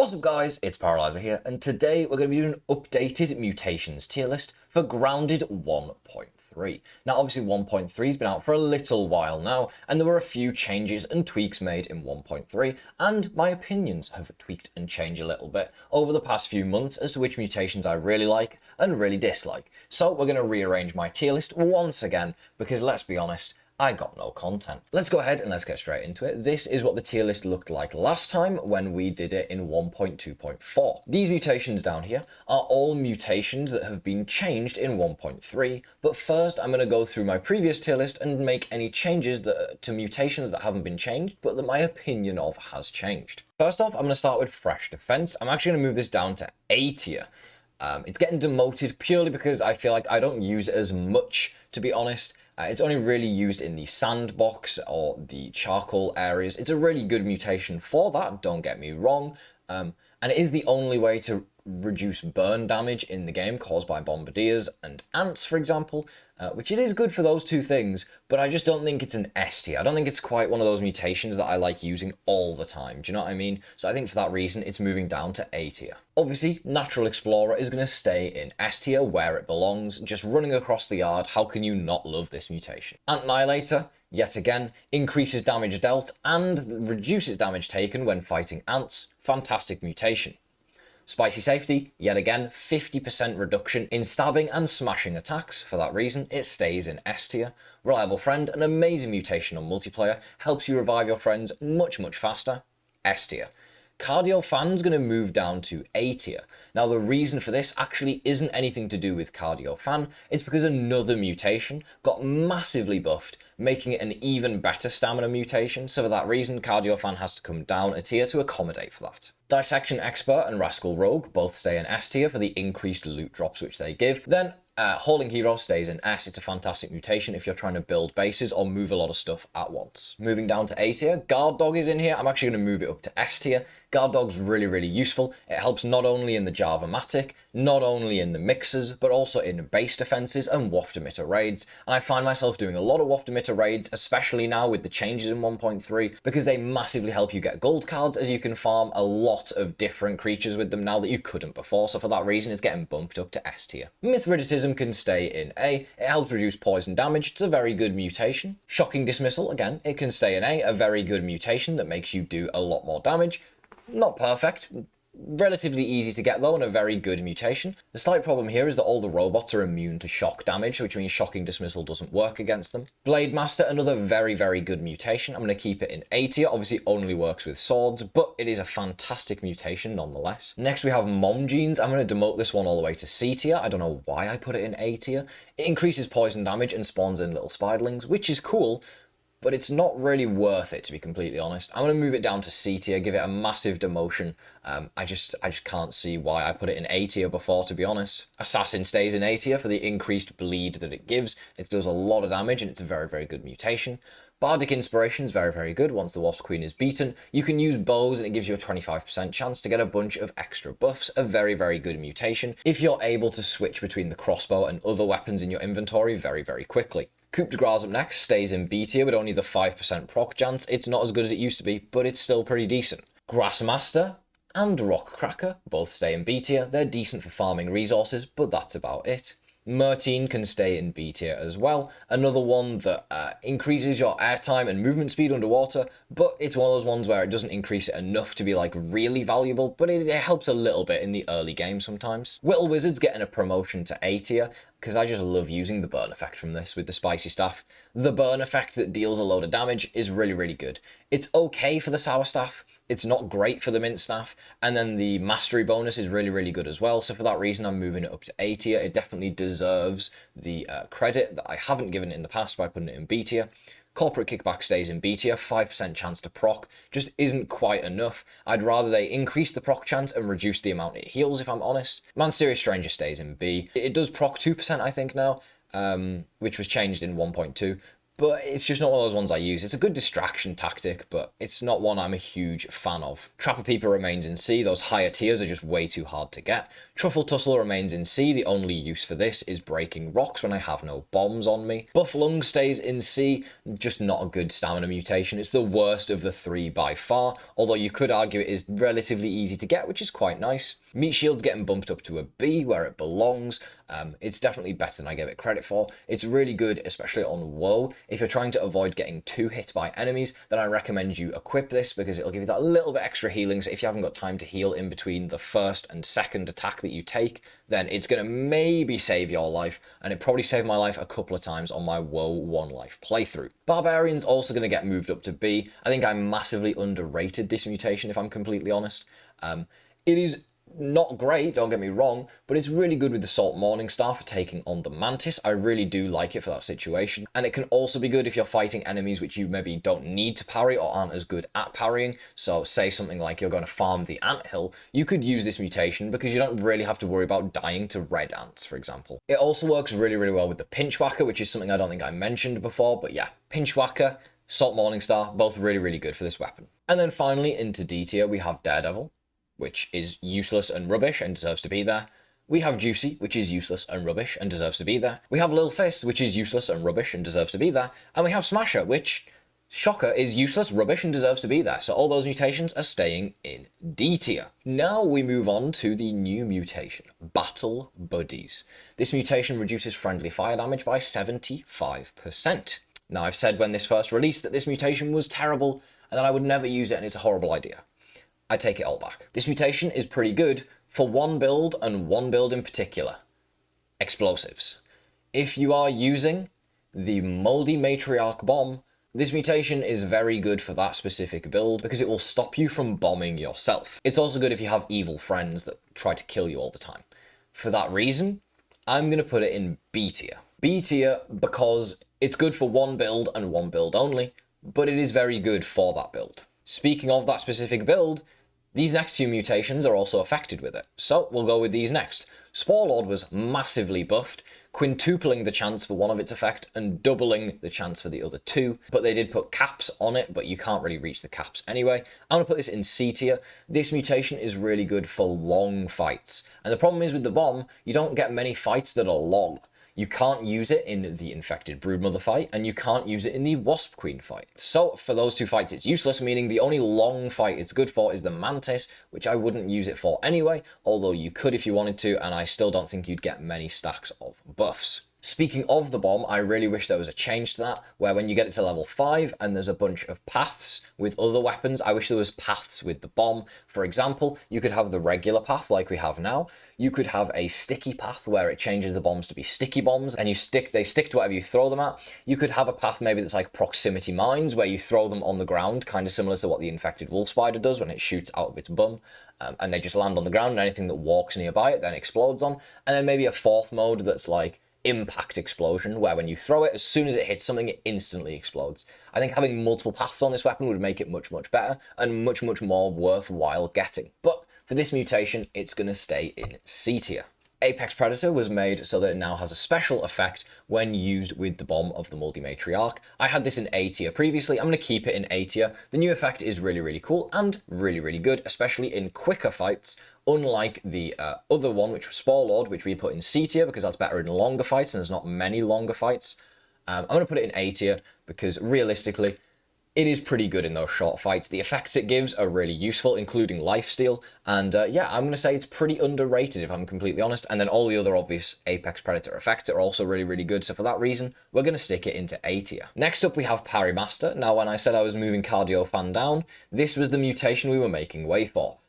What's up guys, it's Paraly5er here, and today we're going to be doing an updated mutations tier list for Grounded 1.3. Now obviously 1.3 has been out for a little while now, and there were a few changes and tweaks made in 1.3, and my opinions have tweaked and changed a little bit over the past few months as to which mutations I really like and really dislike. So we're going to rearrange my tier list once again, because let's be honest, I got no content. Let's go ahead and let's get straight into it. This is what the tier list looked like last time when we did it in 1.2.4. These mutations down here are all mutations that have been changed in 1.3, but first I'm going to go through my previous tier list and make any changes to mutations that haven't been changed, but that my opinion of has changed. First off, I'm going to start with Fresh Defense. I'm actually going to move this down to A tier. It's getting demoted purely because I feel like I don't use it as much, to be honest. It's only really used in the sandbox or the charcoal areas. It's a really good mutation for that, don't get me wrong. And it is the only way to reduce burn damage in the game caused by bombardiers and ants, for example, which it is good for those two things, but I just don't think it's an S tier. I don't think it's quite one of those mutations that I like using all the time. Do you know what I mean? So I think for that reason, it's moving down to A tier. Obviously, Natural Explorer is going to stay in S tier where it belongs, just running across the yard. How can you not love this mutation? Annihilator, yet again, increases damage dealt and reduces damage taken when fighting ants. Fantastic mutation. Spicy Safety, yet again, 50% reduction in stabbing and smashing attacks. For that reason, it stays in S tier. Reliable Friend, an amazing mutation on multiplayer, helps you revive your friends much faster. S tier. Cardio Fan's going to move down to A tier. Now the reason for this actually isn't anything to do with Cardio Fan, it's because another mutation got massively buffed, making it an even better stamina mutation, so for that reason Cardio Fan has to come down a tier to accommodate for that. Dissection Expert and Rascal Rogue both stay in S tier for the increased loot drops which they give. Then Hauling Hero stays in S. It's a fantastic mutation if you're trying to build bases or move a lot of stuff at once. Moving down to A tier, Guard Dog is in here. I'm actually going to move it up to S tier. Guard Dog's really useful. It helps not only in the Java-matic, not only in the mixers, but also in base defenses and waft emitter raids. And I find myself doing a lot of waft emitter raids, especially now with the changes in 1.3, because they massively help you get gold cards, as you can farm a lot of different creatures with them now that you couldn't before. So for that reason, it's getting bumped up to S tier. Mithridatism can stay in A. It helps reduce poison damage. It's a very good mutation. Shocking Dismissal, again, it can stay in A very good mutation that makes you do a lot more damage. Not perfect, relatively easy to get though, and a very good mutation. The slight problem here is that all the robots are immune to shock damage, which means Shocking Dismissal doesn't work against them. Blade Master, another very good mutation. I'm going to keep it in A tier. Obviously only works with swords, but it is a fantastic mutation nonetheless. Next we have Mom Jeans. I'm going to demote this one all the way to C tier. I don't know why I put it in A tier. It increases poison damage and spawns in little spiderlings, which is cool, but it's not really worth it, to be completely honest. I'm going to move it down to C tier, give it a massive demotion. I just can't see why I put it in A tier before, to be honest. Assassin stays in A tier for the increased bleed that it gives. It does a lot of damage, and it's a very good mutation. Bardic Inspiration is very good once the Wasp Queen is beaten. You can use bows, and it gives you a 25% chance to get a bunch of extra buffs. A very good mutation if you're able to switch between the crossbow and other weapons in your inventory very quickly. Coup de Grace up next, stays in B tier with only the 5% proc chance. It's not as good as it used to be, but it's still pretty decent. Grassmaster and Rock Cracker both stay in B tier. They're decent for farming resources, but that's about it. Mertine can stay in B tier as well. Another one that increases your airtime and movement speed underwater, but it's one of those ones where it doesn't increase it enough to be like really valuable, but it helps a little bit in the early game sometimes. Whittle Wizard's getting a promotion to A tier, because I just love using the burn effect from this with the spicy staff. The burn effect that deals a load of damage is really good. It's okay for the sour staff. It's not great for the mint staff, and then the mastery bonus is really good as well. So for that reason, I'm moving it up to A tier. It definitely deserves the credit that I haven't given it in the past by putting it in B tier. Corporate Kickback stays in B tier. 5% chance to proc just isn't quite enough. I'd rather they increase the proc chance and reduce the amount it heals, if I'm honest. Man-Serious Stranger stays in B. It does proc 2%, I think, now, which was changed in 1.2. but it's just not one of those ones I use. It's a good distraction tactic, but it's not one I'm a huge fan of. Trapper-Peeper remains in C. Those higher tiers are just way too hard to get. Truffle Tussle remains in C. The only use for this is breaking rocks when I have no bombs on me. Buff Lung stays in C. Just not a good stamina mutation. It's the worst of the three by far, although you could argue it is relatively easy to get, which is quite nice. Meat Shield's getting bumped up to a B, where it belongs. It's definitely better than I gave it credit for. It's really good, especially on Woe. If you're trying to avoid getting too hit by enemies, then I recommend you equip this, because it'll give you that little bit extra healing. So if you haven't got time to heal in between the first and second attack that you take, then it's going to maybe save your life, and it probably saved my life a couple of times on my Woe 1 life playthrough. Barbarian's also going to get moved up to B. I think I massively underrated this mutation, if I'm completely honest. It is not great, don't get me wrong, but it's really good with the Salt Morningstar for taking on the Mantis. I really do like it for that situation. And it can also be good if you're fighting enemies which you maybe don't need to parry or aren't as good at parrying. So say something like you're going to farm the anthill, you could use this mutation because you don't really have to worry about dying to red ants, for example. It also works really, really well with the Pinchwhacker, which is something I don't think I mentioned before, but yeah, Pinchwhacker, Salt Morningstar, both really, really good for this weapon. And then finally into D tier, we have Daredevil, which is useless and rubbish and deserves to be there. We have Juicy, which is useless and rubbish and deserves to be there. We have Lil Fist, which is useless and rubbish and deserves to be there. And we have Smasher, which, shocker, is useless, rubbish, and deserves to be there. So all those mutations are staying in D tier. Now we move on to the new mutation, Battle Buddies. This mutation reduces friendly fire damage by 75%. Now, I've said when this first released that this mutation was terrible and that I would never use it and it's a horrible idea. I take it all back. This mutation is pretty good for one build, and one build in particular. Explosives. If you are using the Moldy Matriarch bomb, this mutation is very good for that specific build because it will stop you from bombing yourself. It's also good if you have evil friends that try to kill you all the time. For that reason, I'm going to put it in B tier. B tier because it's good for one build and one build only, but it is very good for that build. Speaking of that specific build, these next two mutations are also affected with it, so we'll go with these next. Spore Lord was massively buffed, quintupling the chance for one of its effect and doubling the chance for the other two, but they did put caps on it, but you can't really reach the caps anyway. I'm going to put this in C tier. This mutation is really good for long fights, and the problem is with the bomb, you don't get many fights that are long. You can't use it in the Infected Broodmother fight, and you can't use it in the Wasp Queen fight. So for those two fights, it's useless, meaning the only long fight it's good for is the Mantis, which I wouldn't use it for anyway, although you could if you wanted to, and I still don't think you'd get many stacks of buffs. Speaking of the bomb, I really wish there was a change to that, where when you get it to level 5 and there's a bunch of paths with other weapons, I wish there was paths with the bomb. For example, you could have the regular path like we have now. You could have a sticky path where it changes the bombs to be sticky bombs and they stick to whatever you throw them at. You could have a path maybe that's like proximity mines where you throw them on the ground, kind of similar to what the infected wolf spider does when it shoots out of its bum. And they just land on the ground, and anything that walks nearby it then explodes on. And then maybe a fourth mode that's like impact explosion, where when you throw it, as soon as it hits something, it instantly explodes. I think having multiple paths on this weapon would make it much, much better and much, much more worthwhile getting. But for this mutation, it's going to stay in C tier. Apex Predator was made so that it now has a special effect when used with the bomb of the Moldy Matriarch. I had this in A tier previously. I'm going to keep it in A tier. The new effect is really, really cool and really, really good, especially in quicker fights, unlike the other one, which was Spore Lord, which we put in C tier because that's better in longer fights, and there's not many longer fights. I'm going to put it in A tier because realistically, it is pretty good in those short fights. The effects it gives are really useful, including lifesteal. And yeah, I'm going to say it's pretty underrated if I'm completely honest. And then all the other obvious Apex Predator effects are also really, really good. So for that reason, we're going to stick it into A tier. Next up, we have Parry Master. Now, when I said I was moving Cardio Fan down, this was the mutation we were making way for.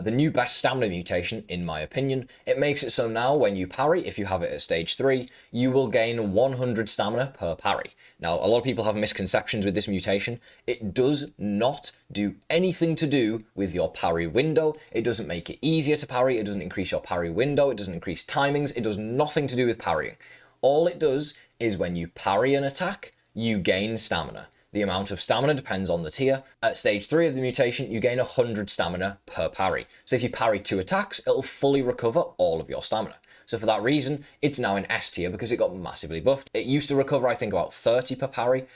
The new best stamina mutation, in my opinion. It makes it so now when you parry, if you have it at stage 3, you will gain 100 stamina per parry. Now, a lot of people have misconceptions with this mutation. It does not do anything to do with your parry window. It doesn't make it easier to parry. It doesn't increase your parry window. It doesn't increase timings. It does nothing to do with parrying. All it does is when you parry an attack, you gain stamina. The amount of stamina depends on the tier. At stage 3 of the mutation, you gain 100 stamina per parry. So if you parry 2 attacks, it'll fully recover all of your stamina. So for that reason, it's now in S tier because it got massively buffed. It used to recover, I think, about 30 per parry,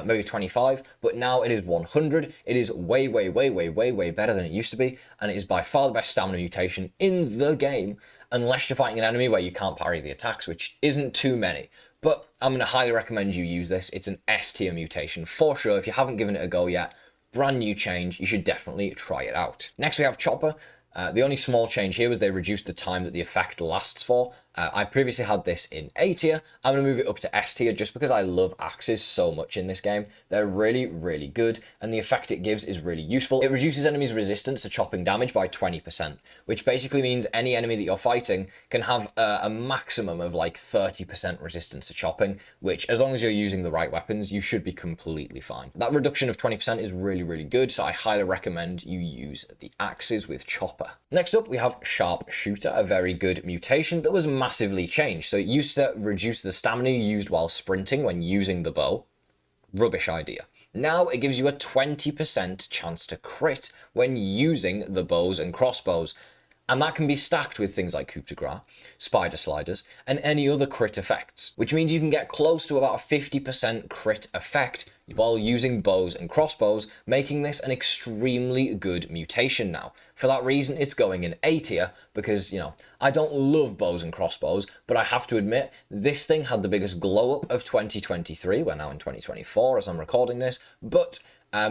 maybe 25, but now it is 100. It is way better than it used to be, and it is by far the best stamina mutation in the game, unless you're fighting an enemy where you can't parry the attacks, which isn't too many. But I'm going to highly recommend you use this. It's an S tier mutation for sure. If you haven't given it a go yet, brand new change, you should definitely try it out. Next we have Chopper. The only small change here was they reduced the time that the effect lasts for. I previously had this in A tier. I'm going to move it up to S tier just because I love axes so much in this game. They're really good, and the effect it gives is really useful. It reduces enemies' resistance to chopping damage by 20%, which basically means any enemy that you're fighting can have a maximum of like 30% resistance to chopping, which as long as you're using the right weapons, you should be completely fine. That reduction of 20% is really good, so I highly recommend you use the axes with Chopper. Next up, we have Sharpshooter, a very good mutation that was massively changed. So it used to reduce the stamina you used while sprinting when using the bow. Rubbish idea. Now it gives you a 20% chance to crit when using the bows and crossbows. And that can be stacked with things like coup de grace, spider sliders, and any other crit effects, which means you can get close to about a 50% crit effect while using bows and crossbows, making this an extremely good mutation now. For that reason, it's going in A tier because, you know, I don't love bows and crossbows, but I have to admit, this thing had the biggest glow up of 2023. We're now in 2024 as I'm recording this, but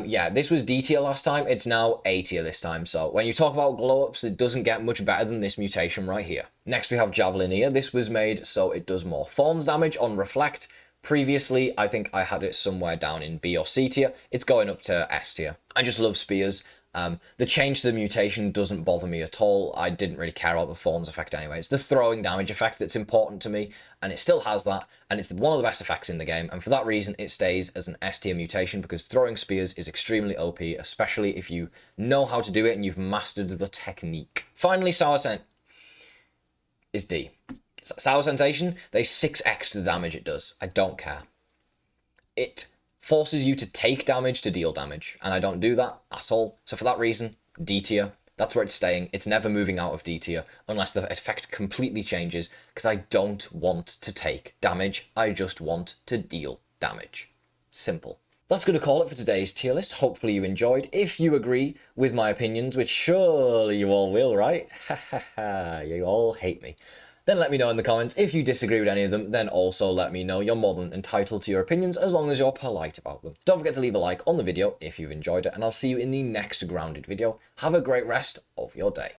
yeah, this was D tier last time. It's now A tier this time. So when you talk about glow ups, it doesn't get much better than this mutation right here. Next, we have Javelin. This was made so it does more thorns damage on reflect. Previously, I think I had it somewhere down in B or C tier. It's going up to S tier. I just love spears. The change to the mutation doesn't bother me at all. I didn't really care about the thorns effect anyway. It's the throwing damage effect that's important to me, and it still has that, and it's one of the best effects in the game, and for that reason it stays as an S tier mutation because throwing spears is extremely OP, especially if you know how to do it and you've mastered the technique. Finally, Sour Scent is D. Sour Sensation, they 6x the damage it does. I don't care. It forces you to take damage to deal damage, and I don't do that at all. So for that reason, D tier, that's where it's staying. It's never moving out of D tier unless the effect completely changes, because I don't want to take damage. I just want to deal damage. Simple. That's going to call it for today's tier list. Hopefully you enjoyed. If you agree with my opinions, which surely you all will, right? You all hate me. Then let me know in the comments. If you disagree with any of them, then also let me know. You're more than entitled to your opinions as long as you're polite about them. Don't forget to leave a like on the video if you've enjoyed it, and I'll see you in the next Grounded video. Have a great rest of your day.